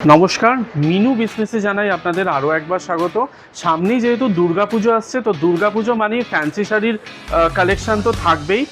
নমস্কার, মিনু বিজনেসে জানাই আপনাদের আরও একবার স্বাগত। সামনেই যেহেতু দুর্গাপুজো আসছে, তো দুর্গাপুজো মানেই ফ্যান্সি শাড়ির কালেকশান তো থাকবেই,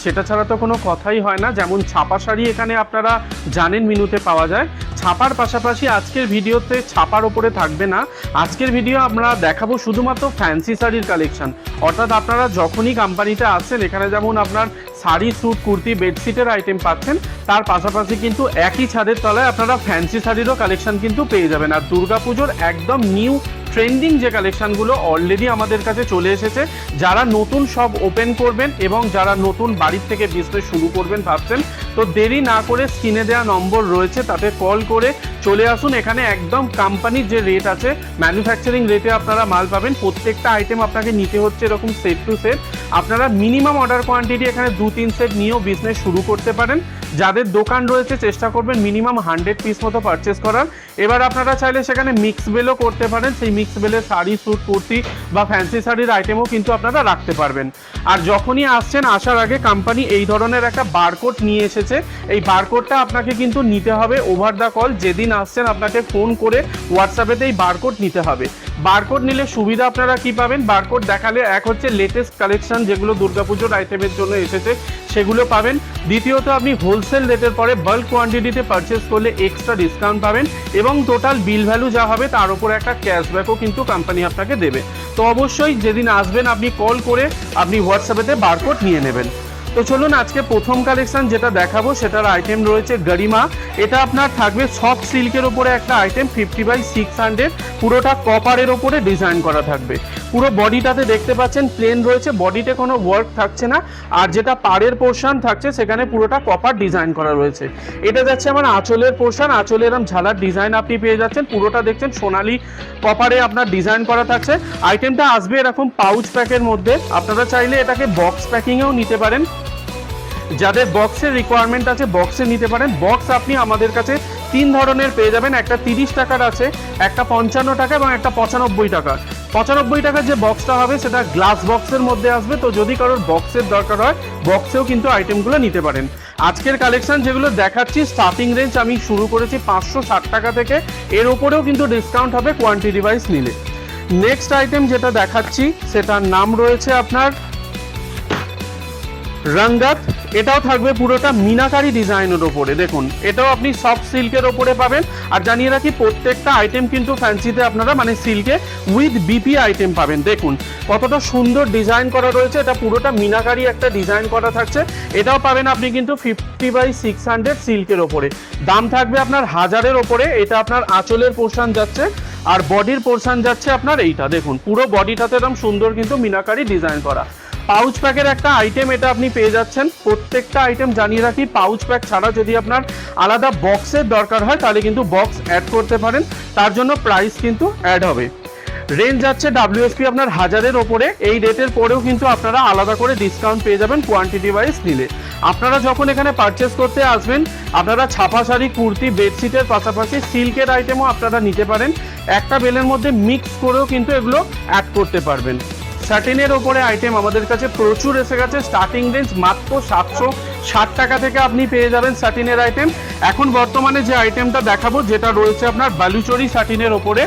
সেটা ছাড়া তো কোনো কথাই হয় না। যেমন ছাপা শাড়ি এখানে আপনারা জানেন মিনুতে পাওয়া যায়। ছাপার পাশাপাশি আজকের ভিডিওতে ছাপার ওপরে থাকবে না, আজকের ভিডিও আমরা দেখাবো শুধুমাত্র ফ্যান্সি শাড়ির কালেকশান। অর্থাৎ আপনারা যখনই কোম্পানিতে আসছেন, এখানে যেমন আপনার শাড়ি, স্যুট, কুর্তি, বেডশিটের আইটেম পাচ্ছেন, তার পাশাপাশি কিন্তু একই ছাদের তলায় আপনারা ফ্যান্সি শাড়িরও কালেকশন কিন্তু পেয়ে যাবেন। আর দুর্গাপুজোর একদম নিউ ট্রেন্ডিং যে কালেকশানগুলো অলরেডি আমাদের কাছে চলে এসেছে, যারা নতুন সব ওপেন করবেন এবং যারা নতুন বাড়ির থেকে বিজনেস শুরু করবেন ভাবছেন, তো দেরি না করে স্ক্রিনে দেওয়া নম্বর রয়েছে, তাতে কল করে চলে আসুন। এখানে একদম কোম্পানির যে রেট আছে, ম্যানুফ্যাকচারিং রেটে আপনারা মাল পাবেন। প্রত্যেকটা আইটেম আপনাকে নিতে হচ্ছে এরকম সেট টু সেট। আপনারা মিনিমাম অর্ডার কোয়ান্টিটি এখানে 2-3 সেট নিয়েও বিজনেস শুরু করতে পারেন। যাদের দোকান রয়েছে চেষ্টা করবেন মিনিমাম 100 পিস মতো পারচেস করার। এবার আপনারা চাইলে সেখানে মিক্স বেলও করতে পারেন, সেই মিক্স বেলে শাড়ি, স্যুট, কুর্তি বা ফ্যান্সি শাড়ির আইটেমও কিন্তু আপনারা রাখতে পারবেন। আর যখনই আসছেন, আসার আগে কোম্পানি এই ধরনের একটা বারকোড নিয়ে এসেছে। এই বারকোডটা আপনাকে কিন্তু নিতে হবে ওভার দ্য কল। যেদিন আসছেন আপনাকে ফোন করে হোয়াটসঅ্যাপেতে এই বারকোড নিতে হবে। বারকোড নিলে সুবিধা আপনারা কি পাবেন, বারকোড দেখালে এক হচ্ছে লেটেস্ট কালেকশন যেগুলো দুর্গাপুজোর আইটেমের জন্য এসেছে সেগুলো পাবেন। দ্বিতীয়ত আপনি হোলসেল রেটের পরে বাল্ক কোয়ান্টিটিতে পারচেস করলে এক্সট্রা ডিসকাউন্ট পাবেন এবং টোটাল বিল ভ্যালু যা হবে তার উপরে একটা ক্যাশব্যাকও কিন্তু কোম্পানি আপনাকে দেবে। তো অবশ্যই যেদিন আসবেন আপনি কল করে আপনি হোয়াটসঅ্যাপেতে বারকোড নিয়ে নেবেন। তো চলুন আজকে প্রথম কালেকশন যেটা দেখাবো সেটার আইটেম রয়েছে গরিমা। এটা আপনার থাকবে সফট সিল্কের ওপরে একটা আইটেম, 50/600, পুরোটা কপারের ওপরে ডিজাইন করা থাকবে। পুরো বডিটাতে দেখতে পাচ্ছেন প্লেন রয়েছে, বডিতে কোনো ওয়ার্ক থাকছে না। আর যেটা পাড়ের পোর্শন থাকছে সেখানে পুরোটা কপার ডিজাইন করা রয়েছে। এটা যাচ্ছে আমার আঁচলের পোর্শন, আঁচলে এরকম ঝালার ডিজাইন আপনি পেয়ে যাচ্ছেন। পুরোটা দেখছেন সোনালি কপারে আপনার ডিজাইন করা থাকছে। আইটেমটা আসবে এরকম পাউচ প্যাকের মধ্যে। আপনারা চাইলে এটাকে বক্স প্যাকিংয়েও নিতে পারেন, যাদের বক্সের রিকোয়ারমেন্ট আছে বক্সে নিতে পারেন। বক্স আপনি আমাদের কাছে 3 ধরনের পেয়ে যাবেন, একটা 30 টাকার আছে, একটা 55 টাকা এবং একটা 95 টাকা। 95 টাকার যে বক্সটা হবে সেটা গ্লাস বক্সের মধ্যে আসবে। তো যদি কারোর বক্সের দরকার হয় বক্সেও কিন্তু আইটেমগুলো নিতে পারেন। আজকের কালেকশন যেগুলো দেখাচ্ছি স্টার্টিং রেঞ্জ আমি শুরু করেছি 560 টাকা থেকে, এর ওপরেও কিন্তু ডিসকাউন্ট হবে কোয়ান্টিটি ওয়াইজ নিলে। নেক্সট আইটেম যেটা দেখাচ্ছি সেটার নাম রয়েছে আপনার রঙ্গত। এটাও থাকবে পুরোটা মিনাকারি ডিজাইনের ওপরে। দেখুন এটাও আপনি সফট সিল্কের ওপরে পাবেন। আর জানিয়ে রাখি প্রত্যেকটা আইটেম কিন্তু ফ্যান্সিতে আপনারা মানে সিল্কে উইথ বিপি আইটেম পাবেন। দেখুন কতটা সুন্দর ডিজাইন করা রয়েছে, এটা পুরোটা মিনাকারি একটা ডিজাইন করা থাকছে। এটাও পাবেন আপনি কিন্তু 50/600 সিল্কের ওপরে। দাম থাকবে আপনার 1000-এর ওপরে। এটা আপনার আঁচলের পোর্শন যাচ্ছে আর বডির পোর্শন যাচ্ছে আপনার এইটা। দেখুন পুরো বডিটাতে একদম সুন্দর কিন্তু মিনাকারি ডিজাইন করা। পাউচ প্যাকের একটা আইটেম এটা আপনি পেয়ে যাচ্ছেন। প্রত্যেকটা আইটেম জানিয়ে রাখি পাউচ প্যাক ছাড়া যদি আপনার আলাদা বক্সের দরকার হয় তাহলে কিন্তু বক্স অ্যাড করতে পারেন, তার জন্য প্রাইস কিন্তু অ্যাড হবে। রেঞ্জ যাচ্ছে WSP আপনার 1000-এর ওপরে। এই রেটের পরেও কিন্তু আপনারা আলাদা করে ডিসকাউন্ট পেয়ে যাবেন কোয়ান্টিটি ওয়াইজ নিলে। আপনারা যখন এখানে পারচেস করতে আসবেন আপনারা ছাপা শাড়ি, কুর্তি, বেডশিটের পাশাপাশি সিল্কের আইটেমও আপনারা নিতে পারেন। একটা বেলের মধ্যে মিক্স করেও কিন্তু এগুলো অ্যাড করতে পারবেন। শার্টিনের ওপরে আইটেম আমাদের কাছে প্রচুর এসে গেছে। স্টার্টিং রেঞ্জ মাত্র 760 টাকা থেকে আপনি পেয়ে যাবেন শার্টিনের আইটেম। এখন বর্তমানে যে আইটেমটা দেখাবো যেটা রয়েছে আপনার বালুচরি শার্টিনের ওপরে,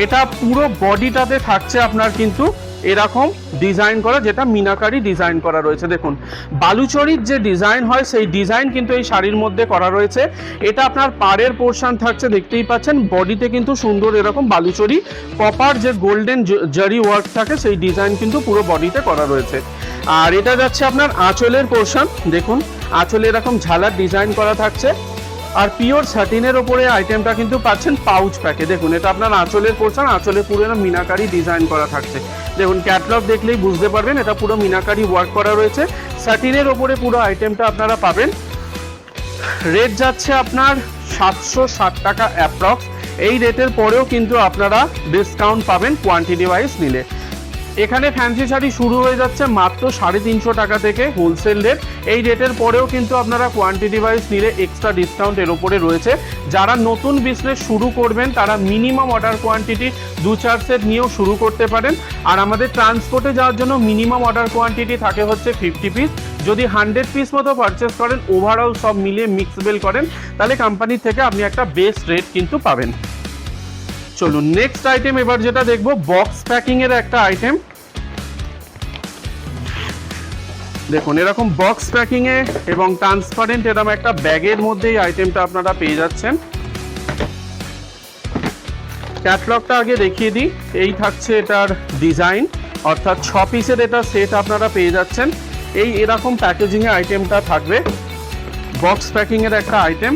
এটা পুরো বডিটাতে থাকছে আপনার কিন্তু এরকম ডিজাইন করা, যেটা মিনাকারি ডিজাইন করা রয়েছে। দেখুন বালুচরির যে ডিজাইন হয় সেই ডিজাইন কিন্তু এই শাড়ির মধ্যে করা রয়েছে। এটা আপনার পাড়ের পোর্শন থাকছে, দেখতেই পাচ্ছেন। বডিতে কিন্তু সুন্দর এরকম বালুচরি কপার যে গোল্ডেন জারি ওয়ার্ক থাকে সেই ডিজাইন কিন্তু পুরো বডিতে করা রয়েছে। আর এটা যাচ্ছে আপনার আঁচলের পোর্শন। দেখুন আঁচলে এরকম ঝালার ডিজাইন করা থাকছে। আর পিওর শার্টিনের ওপরে আইটেমটা কিন্তু পাচ্ছেন পাউচ প্যাকে। দেখুন এটা আপনার আঁচলের পোর্শন, আঁচলে পুরো মিনাকারি ডিজাইন করা থাকছে। দেখুন ক্যাটলগ দেখলেই বুঝতে পারবেন এটা পুরো মিনাকারি ওয়ার্ক করা রয়েছে। শার্টিনের ওপরে পুরো আইটেমটা আপনারা পাবেন। রেট যাচ্ছে আপনার 760 টাকা অ্যাপ্রক্স। এই রেটের পরেও কিন্তু আপনারা ডিসকাউন্ট পাবেন কোয়ান্টিটি ওয়াইজ নিলে। এখানে ফ্যান্সি শাড়ি শুরু হয়ে যাচ্ছে মাত্র 350 টাকা থেকে হোলসেল রেট। এই রেটের পরেও কিন্তু আপনারা কোয়ান্টিটি ওয়াইজ নিলে এক্সট্রা ডিসকাউন্ট এর উপরে রয়েছে। যারা নতুন বিজনেস শুরু করবেন তারা মিনিমাম অর্ডার কোয়ান্টিটি 2-4 সেট নিয়েও শুরু করতে পারেন। আর আমাদের ট্রান্সপোর্টে যাওয়ার জন্য মিনিমাম অর্ডার কোয়ান্টিটি থাকে হচ্ছে 50 পিস। যদি 100 পিস মতো পারচেস করেন, ওভারঅল সব মিলিয়ে মিক্স বিল করেন, তাহলে কোম্পানি থেকে আপনি একটা বেস্ট রেট কিন্তু পাবেন। চলুন নেক্সট আইটেম এবার যেটা দেখবো, বক্স প্যাকিং এর একটা আইটেম। দেখুন এরকম বক্স প্যাকিং এ এবং ট্রান্সপারেন্ট এরকম একটা ব্যাগের মধ্যে এই আইটেমটা আপনারা পেয়ে যাচ্ছেন। ক্যাটলগটা আগে দেখিয়ে দিই। এই থাকছে এটার ডিজাইন, অর্থাৎ 6 পিসের এটা সেট আপনারা পেয়ে যাচ্ছেন। এই এরকম প্যাকেজিংয়ে আইটেমটা থাকবে, বক্স প্যাকিংয়ের একটা আইটেম।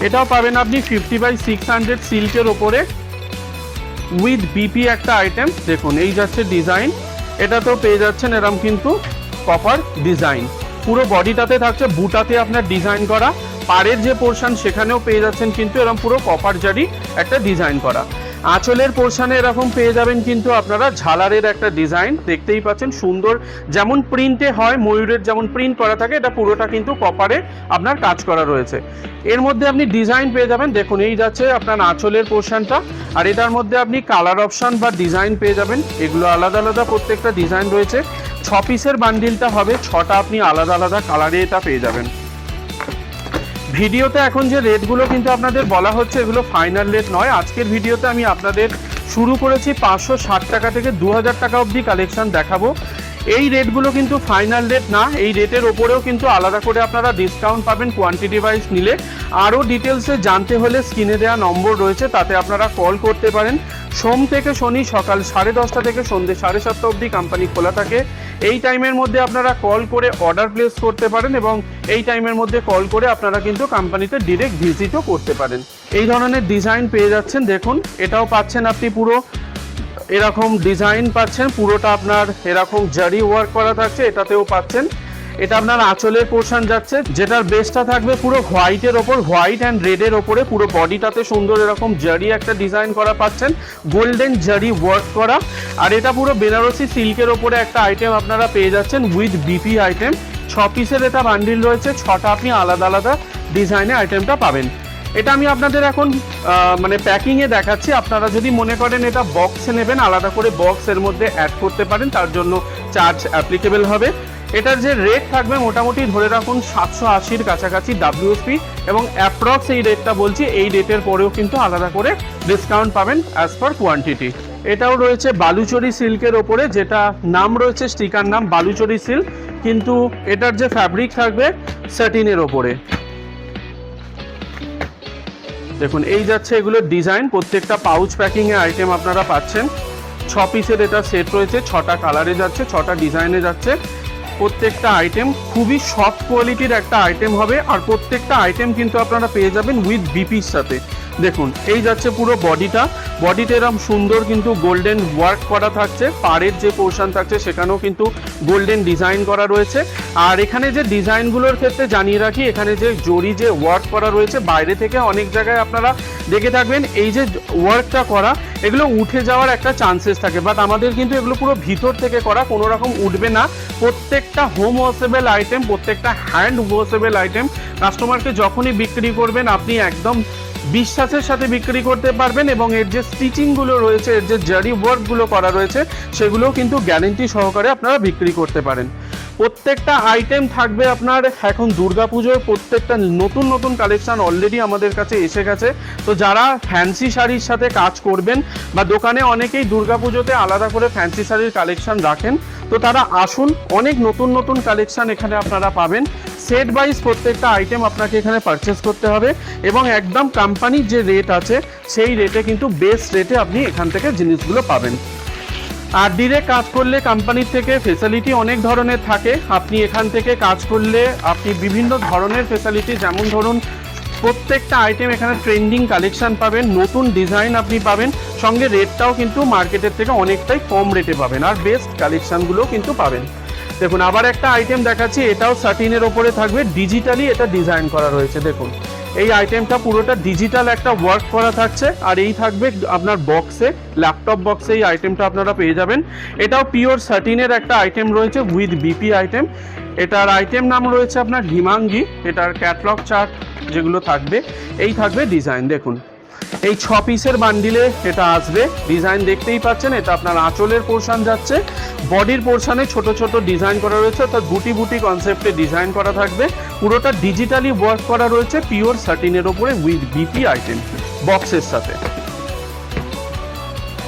এটাও পাবেন আপনি 50/600 সিল্কের ওপরে উইথ বিপি একটা আইটেম। দেখুন এই যাচ্ছে ডিজাইন, এটা তো পেয়ে যাচ্ছেন এরকম কিন্তু কপার ডিজাইন, পুরো বডিটাতে থাকছে বুটাতে আপনার ডিজাইন করা, পাড়ের যে পোর্শন সেখানেও পেয়ে যাচ্ছেন কিন্তু এরকম পুরো কপার জারি একটা ডিজাইন করা। আঁচলের পোর্শনে এরকম পেয়ে যাবেন কিন্তু আপনারা ঝালারের একটা ডিজাইন, দেখতেই পাচ্ছেন সুন্দর, যেমন প্রিন্টে হয় ময়ূরের যেমন প্রিন্ট করা থাকে, এটা পুরোটা কিন্তু কপারে আপনার কাজ করা রয়েছে। এর মধ্যে আপনি ডিজাইন পেয়ে যাবেন, দেখুন এই যাচ্ছে আপনার আঁচলের পোর্শনটা, আর এটার মধ্যে আপনি কালার অপশন বা ডিজাইন পেয়ে যাবেন। এগুলো আলাদা আলাদা প্রত্যেকটা ডিজাইন রয়েছে। 6 পিসের বান্ডিলটা হবে, 6টা আপনি আলাদা আলাদা কালারে এটা পেয়ে যাবেন। ভিডিওতে এখন যে রেটগুলো কিন্তু আপনাদের বলা হচ্ছে, এগুলো ফাইনাল রেট নয়। আজকের ভিডিওতে আমি আপনাদের শুরু করেছি 560 টাকা থেকে 2000 টাকা অবধি কালেকশন দেখাবো। এই রেটগুলো কিন্তু ফাইনাল রেট না, এই রেটের ওপরেও কিন্তু আলাদা করে আপনারা ডিসকাউন্ট পাবেন কোয়ান্টিটি ওয়াইজ নিলে। আরও ডিটেলসে জানতে হলে স্ক্রিনে দেওয়া নম্বর রয়েছে, তাতে আপনারা কল করতে পারেন। সোম থেকে শনি সকাল 10:30 থেকে সন্ধ্যে 7:30 অবধি কোম্পানি খোলা থাকে। এই টাইমের মধ্যে আপনারা কল করে অর্ডার প্লেস করতে পারেন এবং এই টাইমের মধ্যে কল করে আপনারা কিন্তু কোম্পানিতে ডিরেক্ট ভিজিটও করতে পারেন। এই ধরনের ডিজাইন পেয়ে যাচ্ছেন, দেখুন এটাও পাচ্ছেন আপনি পুরো এরকম ডিজাইন পাচ্ছেন, পুরোটা আপনার এরকম জারি ওয়ার্ক করা থাকছে, এটাতেও পাচ্ছেন। এটা আপনার আঁচলের পোর্শন যাচ্ছে, যেটার বেসটা থাকবে পুরো হোয়াইটের ওপর, হোয়াইট অ্যান্ড রেডের ওপরে, পুরো বডিটাতে সুন্দর এরকম জারি একটা ডিজাইন করা পাচ্ছেন, গোল্ডেন জারি ওয়ার্ক করা। আর এটা পুরো বেনারসি সিল্কের ওপরে একটা আইটেম আপনারা পেয়ে যাচ্ছেন উইথ বিপি আইটেম। 6 পিসের এটা বান্ডিল রয়েছে, 6টা আপনি আলাদা আলাদা ডিজাইনে আইটেমটা পাবেন। এটা আমি আপনাদের এখন মানে প্যাকিংয়ে দেখাচ্ছি। আপনারা যদি মনে করেন এটা বক্সে নেবেন, আলাদা করে বক্স এর মধ্যে অ্যাড করতে পারেন, তার জন্য চার্জ অ্যাপ্লিকেবল হবে। এটার যে রেট থাকবে মোটামুটি ধরে রাখুন 780-র কাছাকাছি WSP, এবং অ্যাপ্রক্স এই রেটটা বলছি, এই রেটের পরেও কিন্তু আলাদা করে ডিসকাউন্ট পাবেন অ্যাজ পার কোয়ান্টিটি। এটাও রয়েছে বালুচরি সিল্কের ওপরে, যেটা নাম রয়েছে স্টিকার নাম বালুচরি সিল্ক, কিন্তু এটার যে ফ্যাব্রিক থাকবে স্যাটিনের ওপরে। দেখুন এই যাচ্ছে এগুলোর ডিজাইন, প্রত্যেকটা পাউচ প্যাকিংয়ে আইটেম আপনারা পাচ্ছেন। 6 পিসের এটা সেট রয়েছে, 6টা কালারে যাচ্ছে, 6টা ডিজাইনে যাচ্ছে। প্রত্যেকটা আইটেম খুবই সফট কোয়ালিটির একটা আইটেম হবে, আর প্রত্যেকটা আইটেম কিন্তু আপনারা পেয়ে যাবেন উইথ বিপির সাথে। দেখুন এই যাচ্ছে পুরো বডিটা এরকম সুন্দর কিন্তু গোল্ডেন ওয়ার্ক করা থাকছে, পাড়ের যে পোর্শন থাকছে সেখানেও কিন্তু গোল্ডেন ডিজাইন করা রয়েছে। আর এখানে যে ডিজাইনগুলোর ক্ষেত্রে জানিয়ে রাখি, এখানে যে জরি যে ওয়ার্ক করা রয়েছে, বাইরে থেকে অনেক জায়গায় আপনারা দেখে থাকবেন এই যে ওয়ার্কটা করা, এগুলো উঠে যাওয়ার একটা চান্সেস থাকে, বাট আমাদের কিন্তু এগুলো পুরো ভিতর থেকে করা, কোনো রকম উঠবে না। প্রত্যেকটা হোম ওয়াশেবল আইটেম, প্রত্যেকটা হ্যান্ড ওয়াশেবল আইটেম। কাস্টমারকে যখনই বিক্রি করবেন আপনি একদম বিশ্বাসের সাথে বিক্রি করতে পারবেন, এবং এর যে স্টিচিংগুলো রয়েছে, এর যে জারি ওয়ার্কগুলো করা রয়েছে, সেগুলোও কিন্তু গ্যারেন্টি সহকারে আপনারা বিক্রি করতে পারেন। প্রত্যেকটা আইটেম থাকবে আপনার এখন দুর্গাপুজোর, প্রত্যেকটা নতুন নতুন কালেকশন অলরেডি আমাদের কাছে এসে গেছে। তো যারা ফ্যান্সি শাড়ির সাথে কাজ করবেন, বা দোকানে অনেকেই দুর্গাপুজোতে আলাদা করে ফ্যান্সি শাড়ির কালেকশন রাখেন, তো তারা আসুন, অনেক নতুন নতুন কালেকশন এখানে আপনারা পাবেন। সেট ওয়াইজ প্রত্যেকটা আইটেম আপনাকে এখানে পারচেস করতে হবে, এবং একদম কোম্পানির যে রেট আছে সেই রেটে কিন্তু বেস্ট রেটে আপনি এখান থেকে জিনিসগুলো পাবেন। আর ডিরেক্ট কাজ করলে কোম্পানির থেকে ফেসিলিটি অনেক ধরনের থাকে। আপনি এখান থেকে কাজ করলে আপনি বিভিন্ন ধরনের ফেসিলিটি, যেমন ধরুন প্রত্যেকটা আইটেম এখানে ট্রেন্ডিং কালেকশন পাবেন, নতুন ডিজাইন আপনি পাবেন, সঙ্গে রেটটাও কিন্তু মার্কেটের থেকে অনেকটাই কম রেটে পাবেন, আর বেস্ট কালেকশনগুলোও কিন্তু পাবেন। দেখুন আবার একটা আইটেম দেখাচ্ছি, এটাও সাটিনের ওপরে থাকবে, ডিজিটালি এটা ডিজাইন করা রয়েছে। দেখুন এই আইটেমটা পুরোটা ডিজিটাল একটা ওয়ার্ক করা থাকছে, আর এই থাকবে আপনার বক্সে, ল্যাপটপ বক্সে এই আইটেমটা আপনারা পেয়ে যাবেন। এটাও পিওর সাটিনের একটা আইটেম রয়েছে উইথ বিপি আইটেম। এটার আইটেম নাম রয়েছে আপনার হিমাঙ্গি। এটার ক্যাটলগ চার্ট যেগুলো থাকবে, এই থাকবে ডিজাইন। দেখুন এই 6 পিসের বান্ডিলে এটা আসবে। ডিজাইন দেখতেই পাচ্ছেন, এটা আপনার আঁচলের পোর্শন যাচ্ছে। বডির পোর্শনে ছোট ছোট ডিজাইন করা রয়েছে, অর্থাৎ বুটি বুটি কনসেপ্টে ডিজাইন করা থাকবে। পুরোটা ডিজিটালি ওয়ার্ক করা রয়েছে পিওর সাটিনের ওপরে উইথ বিপি আইটেম বক্সের সাথে।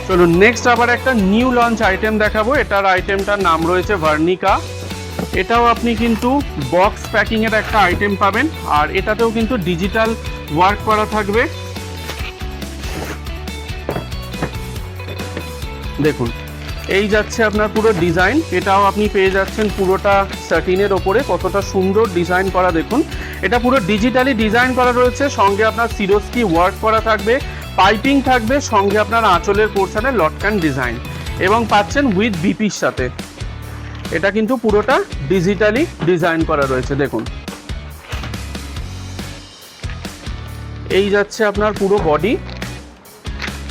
চলুন নেক্সট আবার একটা নিউ লঞ্চ আইটেম দেখাবো। এটার আইটেমটার নাম রয়েছে ভার্নিকা। এটাও আপনি কিন্তু বক্স প্যাকিংয়ের একটা আইটেম পাবেন, আর এটাতেও কিন্তু ডিজিটাল ওয়ার্ক করা থাকবে। দেখুন এই যাচ্ছে আপনার পুরো ডিজাইন, এটাও আপনি পেয়ে যাচ্ছেন পুরোটা স্যাটিনের ওপরে। কতটা সুন্দর ডিজাইন করা দেখুন, এটা পুরো ডিজিটালি ডিজাইন করা রয়েছে। সঙ্গে আপনার সিরোস্কি ওয়ার্ক করা থাকবে, পাইপিং থাকবে, সঙ্গে আপনার আঁচলের পোর্শনে লটকান ডিজাইন, এবং পাচ্ছেন উইথ বিপির সাথে। এটা কিন্তু পুরোটা ডিজিটালি ডিজাইন করা রয়েছে। দেখুন এই যাচ্ছে আপনার পুরো বডি,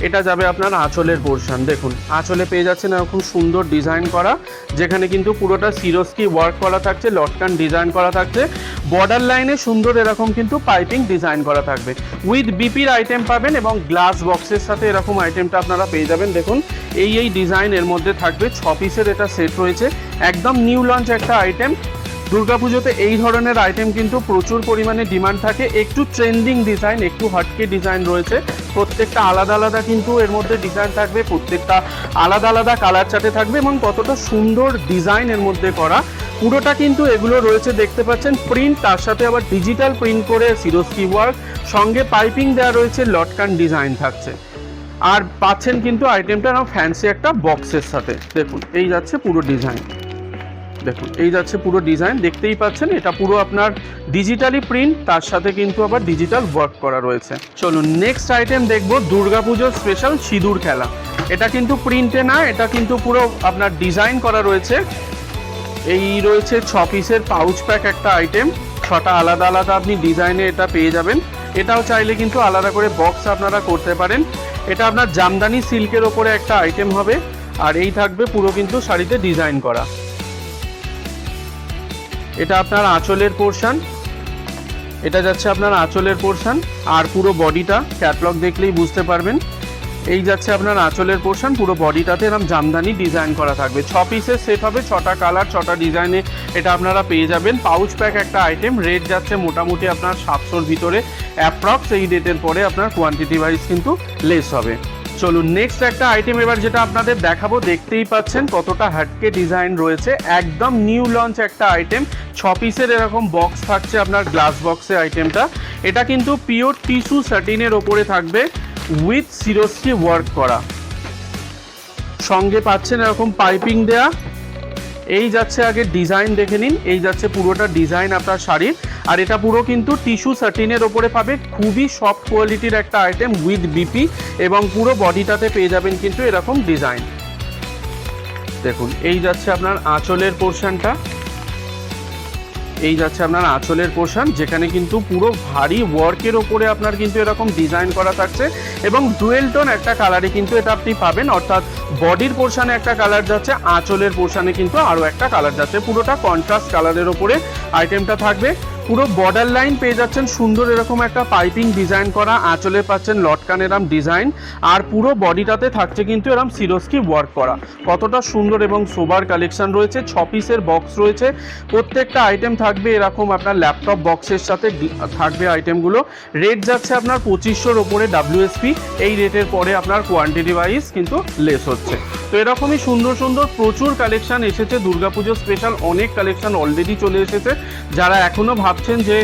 এটা যাবে আপনার আঁচলের পোর্শন। দেখুন আঁচলে পেয়ে যাচ্ছেন এরকম সুন্দর ডিজাইন করা, যেখানে কিন্তু পুরোটা সিরোস্কি ওয়ার্ক করা থাকছে, লটকান ডিজাইন করা থাকছে। বর্ডার লাইনে সুন্দর এরকম কিন্তু পাইপিং ডিজাইন করা থাকবে। উইথ বিপির আইটেম পাবেন এবং গ্লাস বক্সের সাথে এরকম আইটেমটা আপনারা পেয়ে যাবেন। দেখুন এই ডিজাইন এর মধ্যে থাকবে। 6 পিসের এটা সেট রয়েছে, একদম নিউ লঞ্চ একটা আইটেম। দুর্গাপুজোতে এই ধরনের আইটেম কিন্তু প্রচুর পরিমাণে ডিমান্ড থাকে। একটু ট্রেন্ডিং ডিজাইন, একটু হটকে ডিজাইন রয়েছে। প্রত্যেকটা আলাদা আলাদা কিন্তু এর মধ্যে ডিজাইন থাকবে, প্রত্যেকটা আলাদা আলাদা কালার চার্টে থাকবে, এবং কতটা সুন্দর ডিজাইন এর মধ্যে করা। পুরোটা কিন্তু এগুলো রয়েছে দেখতে পাচ্ছেন প্রিন্ট, তার সাথে আবার ডিজিটাল প্রিন্ট করে সিরোস্কি ওয়ার্ক, সঙ্গে পাইপিং দেওয়া রয়েছে, লটকান ডিজাইন থাকছে। আর পাচ্ছেন কিন্তু আইটেমটা ফ্যান্সি একটা বক্সের সাথে। দেখুন এই যাচ্ছে পুরো ডিজাইন, দেখুন এই যাচ্ছে পুরো ডিজাইন, দেখতেই পাচ্ছেন। এটা পুরো আপনার ডিজিটালি প্রিন্ট, তার সাথে কিন্তু আবার ডিজিটাল ওয়ার্ক করা রয়েছে। চলুন নেক্সট আইটেম দেখবো, দুর্গাপুজোর স্পেশাল সিঁদুর খেলা। এটা কিন্তু প্রিন্টে না, এটা কিন্তু পুরো আপনার ডিজাইন করা রয়েছে। এই রয়েছে 6 পিসের পাউচ প্যাক একটা আইটেম, 6টা আলাদা আলাদা আপনি ডিজাইনে এটা পেয়ে যাবেন। এটাও চাইলে কিন্তু আলাদা করে বক্স আপনারা করতে পারেন। এটা আপনার জামদানি সিল্কের ওপরে একটা আইটেম হবে, আর এই থাকবে পুরো কিন্তু শাড়িতে ডিজাইন করা। এটা আপনার আঁচলের পোর্শন, এটা যাচ্ছে আপনার আঁচলের পোর্শন, আর পুরো বডিটা ক্যাটলগ দেখলেই বুঝতে পারবেন। এই যাচ্ছে আপনার আঁচলের পোর্শন, পুরো বডিটাতে এরকম জামদানি ডিজাইন করা থাকবে। 6 পিসের সেট হবে, 6টা কালার, 6টা ডিজাইনে এটা আপনারা পেয়ে যাবেন। পাউচ প্যাক একটা আইটেম, রেট যাচ্ছে মোটামুটি আপনার 700-র ভিতরে অ্যাপ্রক্স। এই রেটের পরে আপনার কোয়ান্টিটি ওয়াইজ কিন্তু লেস হবে। চলুন নেক্সট একটা আইটেম এবার যেটা আপনাদের দেখাবো, দেখতেই পাচ্ছেন কতটা হাটকে ডিজাইন রয়েছে। একদম নিউ লঞ্চ একটা আইটেম, 6 পিসের এরকম বক্স থাকছে আপনার গ্লাস বক্সে আইটেমটা। এটা কিন্তু পিওর টিস্যু স্যাটিনের ওপরে থাকবে উইথ সিরোস্কি ওয়ার্ক করা, সঙ্গে পাচ্ছেন এরকম পাইপিং দেয়া। এই যাচ্ছে আগে ডিজাইন দেখে নিন, এই যাচ্ছে পুরোটা ডিজাইন আপনার শাড়ির। আর এটা পুরো কিন্তু টিস্যু স্যাটিনের ওপরে পাবে, খুবই সফট কোয়ালিটির একটা আইটেম উইথ বিপি, এবং পুরো বডিটাতে পেয়ে যাবেন কিন্তু এরকম ডিজাইন। দেখুন এই যাচ্ছে আপনার আঁচলের পোর্শনটা, এই যাচ্ছে আপনার আঁচলের পোর্শন, যেখানে কিন্তু পুরো ভারী ওয়ার্কের ওপরে আপনার কিন্তু এরকম ডিজাইন করা থাকছে, এবং ডুয়েল টোন একটা কালারে কিন্তু এটা আপনি পাবেন। অর্থাৎ বডির পোর্শনে একটা কালার যাচ্ছে, আঁচলের পোর্শনে কিন্তু আরও একটা কালার যাচ্ছে। পুরোটা কন্ট্রাস্ট কালারের ওপরে আইটেমটা থাকবে। পুরো বর্ডার লাইন পেয়ে যাচ্ছেন সুন্দর এরকম একটা পাইপিং ডিজাইন করা, আঁচলে পাচ্ছেন লটকান এরম ডিজাইন, আর পুরো বডিটাতে থাকছে কিন্তু এরম সিরোস্কি ওয়ার্ক করা। কতটা সুন্দর এবং সোবার কালেকশন রয়েছে। 6 পিসের বক্স রয়েছে, প্রত্যেকটা আইটেম থাকবে এরকম আপনার ল্যাপটপ বক্সের সাথে থাকবে আইটেমগুলো। রেট যাচ্ছে আপনার 2500-র ওপরে WSP। এই রেটের পরে আপনার কোয়ান্টিটি ওয়াইজ কিন্তু লেস হচ্ছে। তো এরকমই সুন্দর সুন্দর প্রচুর কালেকশন এসেছে। দুর্গাপুজো স্পেশাল অনেক কালেকশন অলরেডি চলে এসেছে। যারা এখনও ভাবছেন যে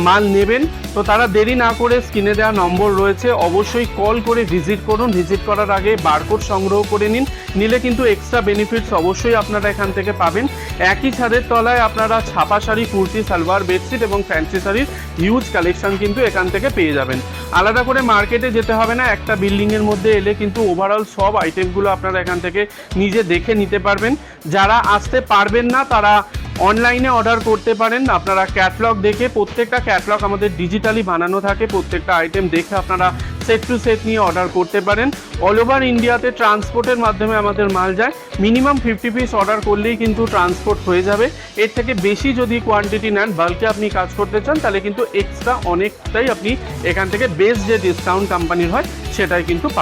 মাল নেবেন, তো তারা দেরি না করে স্ক্রিনে দেওয়া নম্বর রয়েছে, অবশ্যই কল করে ভিজিট করুন। ভিজিট করার আগে বারকোড সংগ্রহ করে নিন, নিলে কিন্তু এক্সট্রা বেনিফিটস অবশ্যই আপনারা এখান থেকে পাবেন। একই ছাদের তলায় আপনারা ছাপা শাড়ি, কুর্তি, সালোয়ার, বেডশিট এবং ফ্যান্সি শাড়ির হিউজ কালেকশন কিন্তু এখান থেকে পেয়ে যাবেন। আলাদা করে মার্কেটে যেতে হবে না, একটা বিল্ডিংয়ের মধ্যে এলে কিন্তু ওভারঅল সব আইটেমগুলো আপনারা এখান থেকে নিজে দেখে নিতে পারবেন। যারা আসতে পারবেন না তারা অনলাইনে অর্ডার করতে পারেন। আপনারা ক্যাটলগ দেখে, প্রত্যেকটা ক্যাটলগ আমাদের ডিজিটালি বানানো থাকে, প্রত্যেকটা আইটেম দেখে আপনারা সেট টু সেট নিয়ে অর্ডার করতে পারেন। অল ওভার ইন্ডিয়াতে ট্রান্সপোর্টের মাধ্যমে আমাদের মাল যায়। মিনিমাম 50 পিস অর্ডার করলেই কিন্তু ট্রান্সপোর্ট হয়ে যাবে। এর থেকে বেশি যদি কোয়ান্টিটি নেন, বাল্কে আপনি কাজ করতে চান, তাহলে কিন্তু এক্সট্রা অনেকটাই আপনি এখান থেকে বেস্ট যে ডিসকাউন্ট কোম্পানির হয় সেটাই কিন্তু পাবেন।